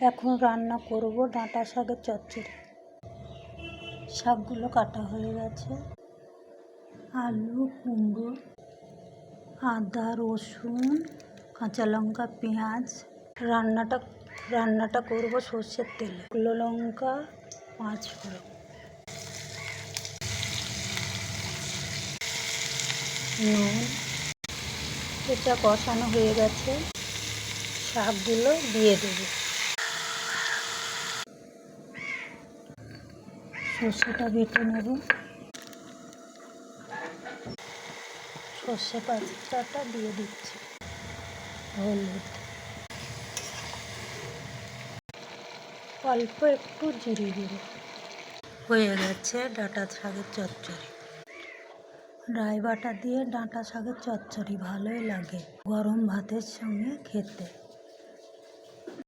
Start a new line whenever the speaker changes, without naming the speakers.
এখন রান্না করব ডাঁটা শাকের চচ্চড়ি। শাকগুলো কাটা হয়ে গেছে। আলু, কুমড়ো, আদা, রসুন, কাঁচা লঙ্কা, পেঁয়াজ। রান্নাটা করব সর্ষের তেলে। শুকনো লঙ্কা, 5 ফোড়ন, নুন। এটা কষানো হয়ে গেছে, শাকগুলো দিয়ে দেব। সর্ষেটা বেটে নেব। সর্ষে বাটাটা দিয়ে দিচ্ছি। হলুদ, অল্প একটু জিরে গুঁড়ো। হয়ে গেছে ডাঁটা শাকের চচ্চড়ি। রাই বাটা দিয়ে ডাঁটা শাকের চচ্চড়ি ভালোই লাগে গরম ভাতের সঙ্গে খেতে।